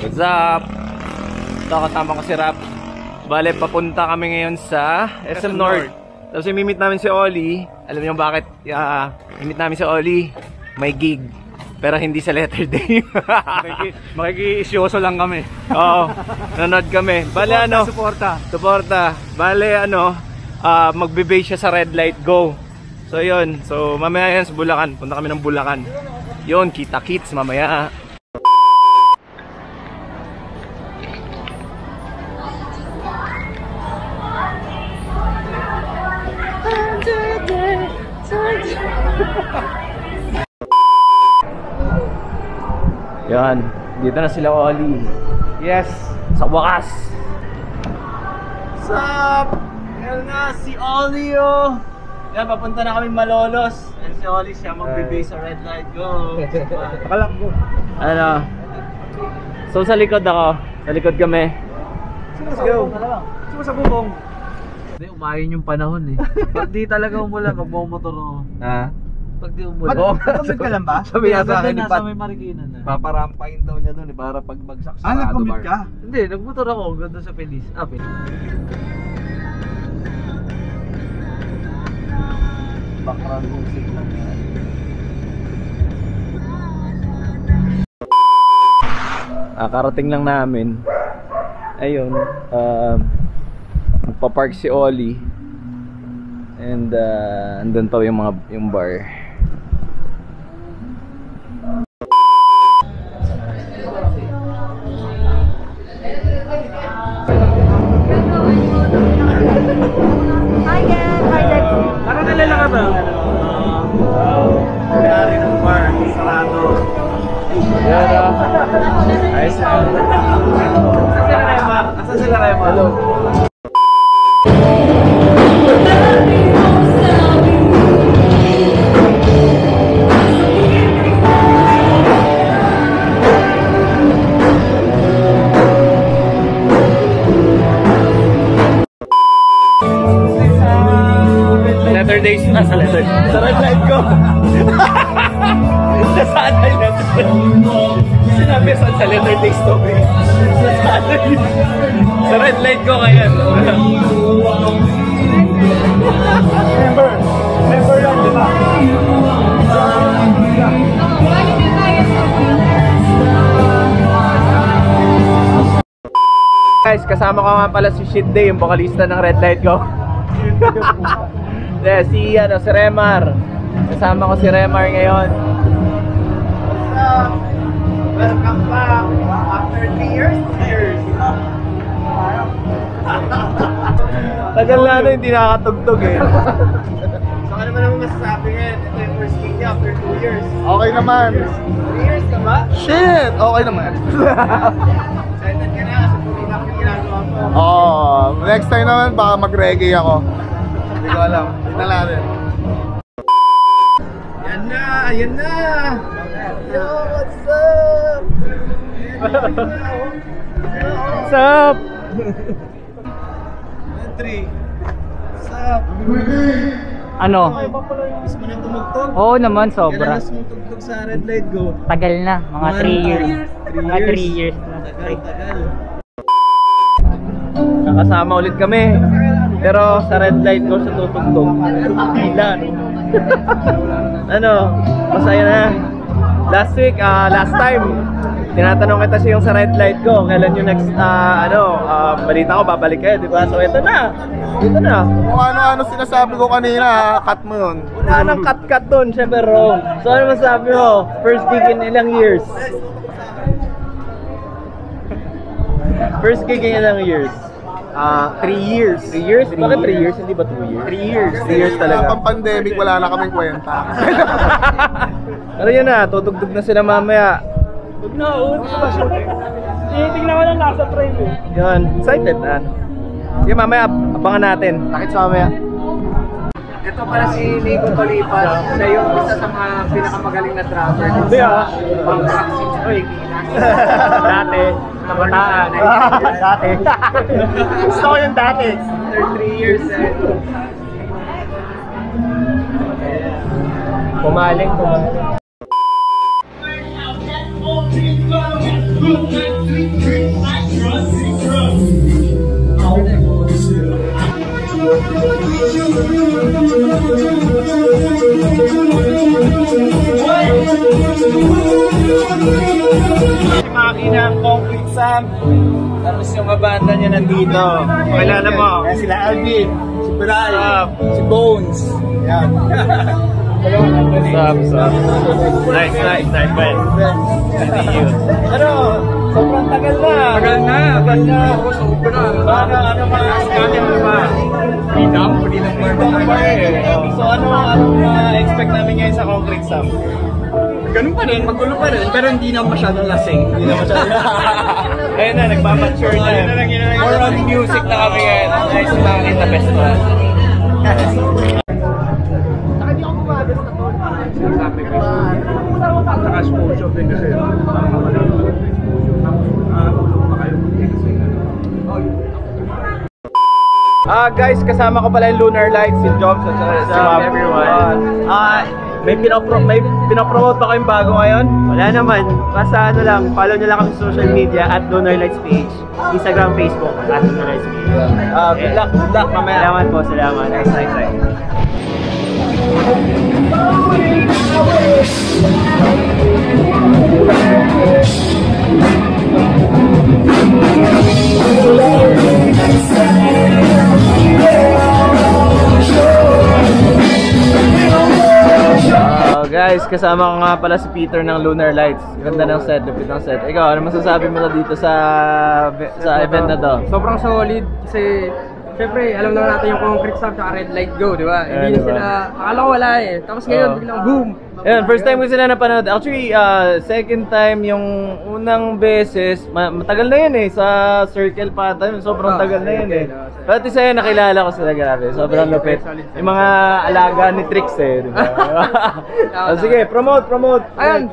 What's up? Ito, kasama ko si Rap. Bale, papunta kami ngayon sa SM North. Tapos imimit namin si Oli. Alam niyo bakit imimit namin si Oli? May gig. Pero hindi sa letter day. Makiki-isyoso lang kami. Oo, nanood kami. Bale, suporta. Bale, magbe-base siya sa Red Light Go. So yun, so mamaya yan sa Bulacan. Punta kami ng Bulacan. Yun, kita-kits mamaya. Yan, dito na sila Oli. Yes, sa wakas. Sup? Yan na si Oli oh. Yan, papunta na kami Malolos. Yan si Oli, siya magbe-base sa Red Light Go. Pakalakbo. Ano? So sa likod ako. Sa likod kami. Let's go. Sino sa bubong? Hindi, umayon yung panahon eh. Pag di talaga umulan, magmumotor ako. Ha? Pag di umulan. Nag-commute ka lang ba? Sabi niya sa akin ni Pat, may Marikina na. Paparampain daw niya doon para pagbagsak sa nag-commute ka? Hindi, nagmotor ako ganda sa Feliz. Background music lang yan. Karating lang namin. Ayun, magpa-park si Oli. And andun pa yung bar. Nakakalala ka ba? Nangyari ng bar, sarado. Ayos na. Asan sila Rema? Hello. Letter days na sa letter. Sa Red Light Go. Nasaan ay letter days? Sinabi saan sa letter days to be. Nasaan ay sa Red Light Go ngayon. Member lang, di ba? Guys, kasama ko nga pala si Shit Day, yung vocalista ng Red Light Go. Si Remar. Kasama ko si Remar ngayon. What's up? Welcome back. After 3 years, Tagal na hindi nakakatugtog eh. So ano naman masasabi ngayon? Ito yung first gig niya after 2 years. Okay naman. 3 years ka ba? Shit! Okay naman. Excited ka na kasi puminak yung ginagawa mo. Next time naman baka mag-reggae ako. Hindi ko alam. Tignan natin. Ayan na! Yo, what's up? What's up? 3. What's up? Ano? Gusto mo na tumugtog? Oo naman, Kailan sobra. na sumutugtog sa Red Light Go? Tagal na, mga 3 years. Mga 3 years na. Tagal. Nakasama ulit kami. Pero sa Red Light Go sa tutugtog. Ilan. Masaya na. Last week, last time, tinatanong kita siya yung sa Red Light Go. Kailan yung next, balita ko, babalik kayo, di ba? So, ito na. Kung ano-ano sinasabi ko kanina, cut mo yun. Wala nang cut-cut dun, syempre wrong. So, ano masabi mo? First gig in ilang years? First gig in ilang years? 3 years. 3 years? Bakit 3 years? Hindi ba 2 years? 3 years. 3 years talaga. Pang pandemic, wala na kaming kwenta. Pero yun na, tutugtog na sila mamaya. Huwag na, uwi ko ba siya? Tinitingnan ko lang nasa frame eh. Yun, excited na. Sige, mamaya, abangan natin. Nakits mamaya. Ito pala si Nico Tolipas. Siya yung isa sa mga pinakamagaling na drummer. Hindi ah. Oy, Dati. Kabataan. Dati. Gusto ko yung dati. after 3 years Pumaling. Makina ang Concrete Sam. Tapos yung kabanda niya nandito. Pakilala mo. Yan sila Alvin, si Bral, si Bones. Yan. Sup. Nice, man. Continue. Pero, sobrang tagal na. Tagal na. Sobra. Ano mga scanner pa? Freedom pa eh. So, ano expect namin ngayon sa Concrete Sam? Ganun pa rin, magulo pa rin, pero hindi na masyadong lasing. Ayun na, nagmamature na. More on music na kami ngayon. Nice na kita best class. Saka exposure din kasi. Guys, kasama ko pala yung Lunar Lights, si Jobs at si Ma'am. Everyone. May pinopromote pa kayong bago ngayon? Wala naman. Basta ano lang, follow nyo lang kami sa social media at Lunar Lights page. Instagram, Facebook at Lunar Lights page. Good luck mamaya. Salamat po, salamat. Nice. Guys, kasama ko nga pala si Peter ng Lunar Lights. Ganda ng set, lupit ng set. Ikaw, ano masasabi mo na dito sa event na to? Sobrang solid kasi syempre alam naman natin yung Concrete Sam at Red Light Go, di ba? Hindi na diba? sila, akala ko wala eh. Tapos ngayon, biglang boom! Ayan, first time ko sila napanood. Actually, second time yung unang beses, matagal na yun eh, sa Circle pa tayo. Sobrang tagal na yun eh. Pero at isa yun, nakilala ko sila, grabe. Sobrang lupit. Yung mga alaga ni Trix eh, di ba? Sige, promote! Ayun,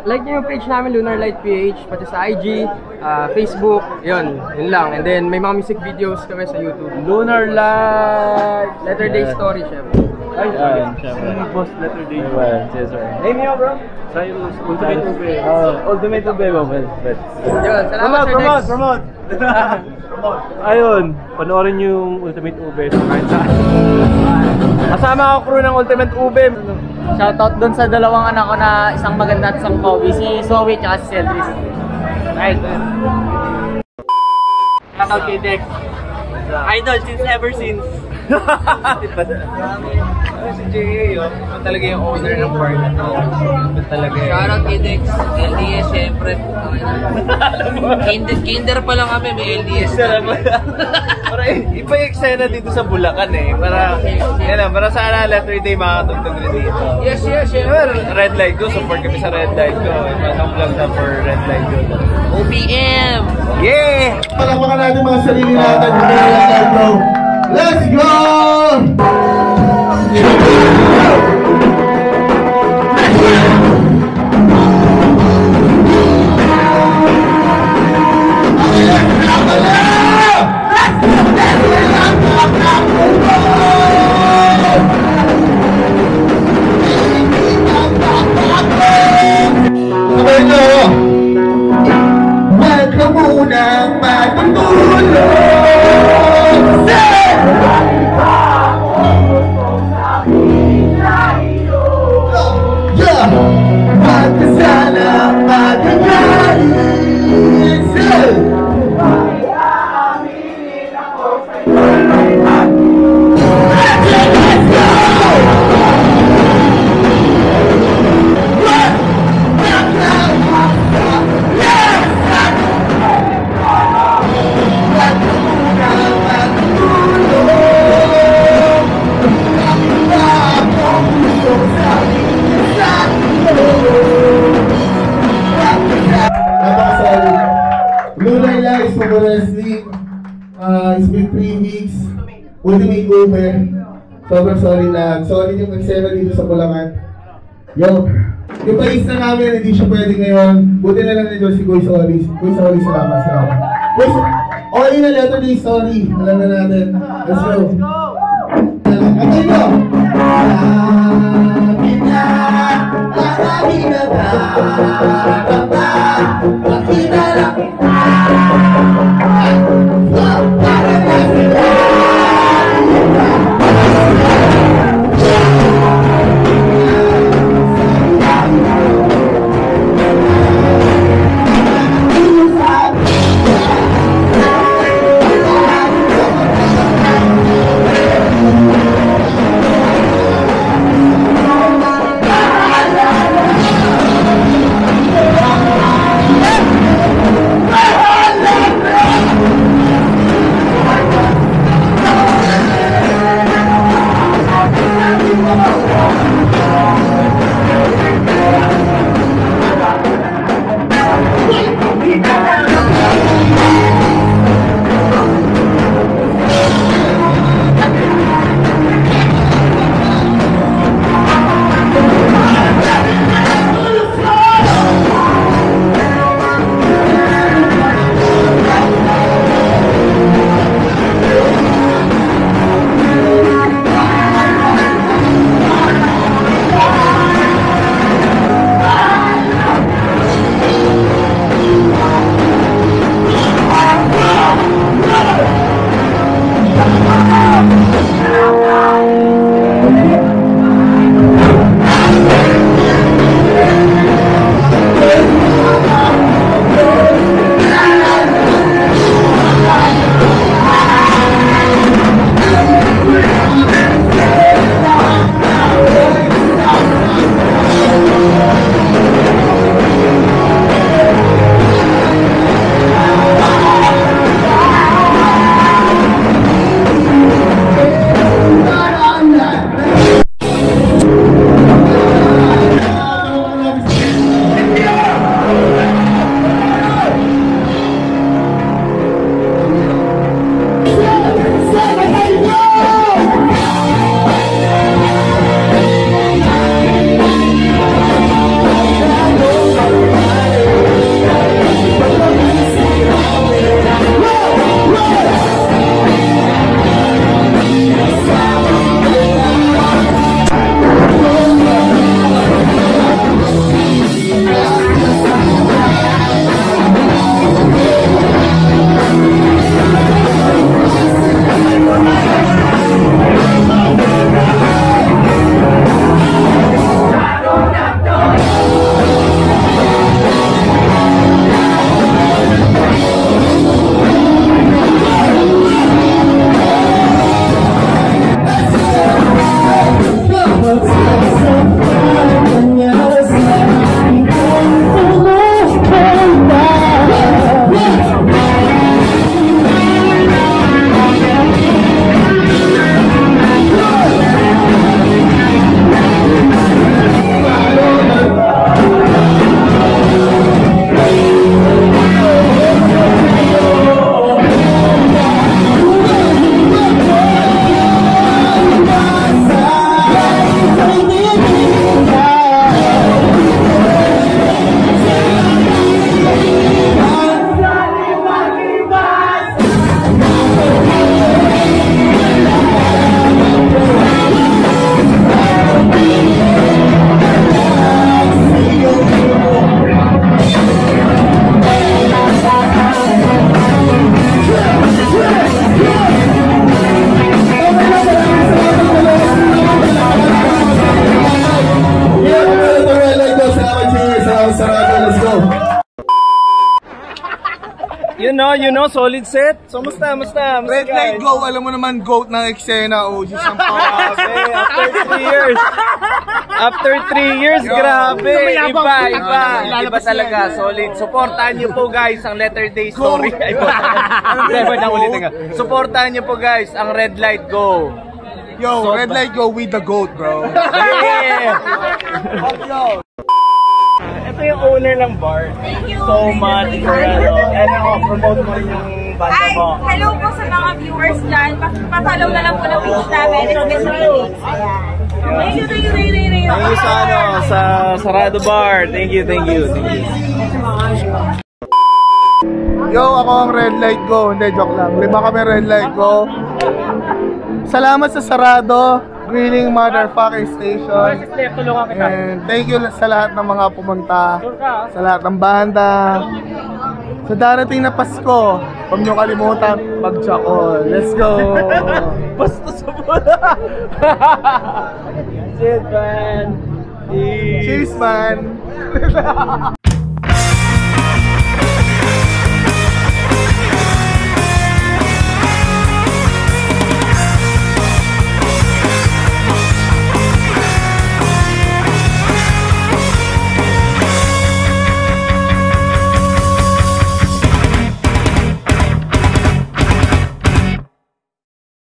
like nyo yung page namin, Lunar Light PH, pati sa IG, Facebook, yun lang. And then may mga music videos kami sa YouTube. Lunar Light! Letter Day Story, syempre. Ay, syempre. Boss, letter day. Yes, sir. Name nyo, bro? Cyrus, Ultimate Ube. Ultimate Ube, bro. Yun, salamat Sir Dex. Promote! Ayun, panoorin yung Ultimate Ube sa kahit saan. Kasama ako crew ng Ultimate Ube. Shoutout dun sa dalawang anak ko na isang maganda at isang pogi, si Zoe at si Cedric. Right. Shoutout kay Dex. Idol ever since. Si J.A. yun, talaga yung owner ng bar na to. Talaga yun. Shoutout kay Dex. LDS syempre. Kinder pa lang kami, may LDS. Para iba yung eksena dito sa Bulacan eh. Para sana letter day makatugtog rin dito. Yes. Red Light Go, support kami sa Red Light Go. Ibang vlog na for Red Light Go. OPM! Yeah! Palakpakan natin mga sarili natin. Let's go! Wag ka munang matutulog. Wag ka sana magagalit. Lunar Lights for wrestling. It's been 3 weeks. Ultimate Uber. Sobrang solid lang. Solid yung eksena dito sa Bulacan. Yo, yung pais na namin, hindi siya pwede ngayon. Buti na lang nito si Kuy Sorry. Kuy Sorry, salamat. Kuy Sorry na letter day, sorry. Alam na natin. Let's go. Let's go. You know, solid set. So, musta? Red Light Go, alam mo naman, GOAT ng eksena, OG Sampaw. After 3 years. After 3 years, grabe. Iba talaga. Solid. Supportahan niyo po guys ang Letter Day Story. Supportahan niyo po guys ang Red Light Go. Yo, Red Light Go with the GOAT, bro. Yeah. Ito yung owner ng bar. Thank you so much for promote mo rin yung banda Ay, mo. hello po sa mga viewers dyan. Pa-follow na lang po ng page namin. It's Miss Remix. Ayan. Thank you. Thank you sa Sarado Bar. Thank you. Yo, ako ang Red Light Go. Hindi, joke lang. 5 kami Red Light Go. Salamat sa Sarado. Grilling Motherfucker Station. Tulungan kita. And thank you sa lahat ng mga pumunta, sa lahat ng banda. Sa darating na Pasko, huwag niyo kalimutan mag-jackal. Let's go! Basta sa bola. Shit, man. Cheers, man!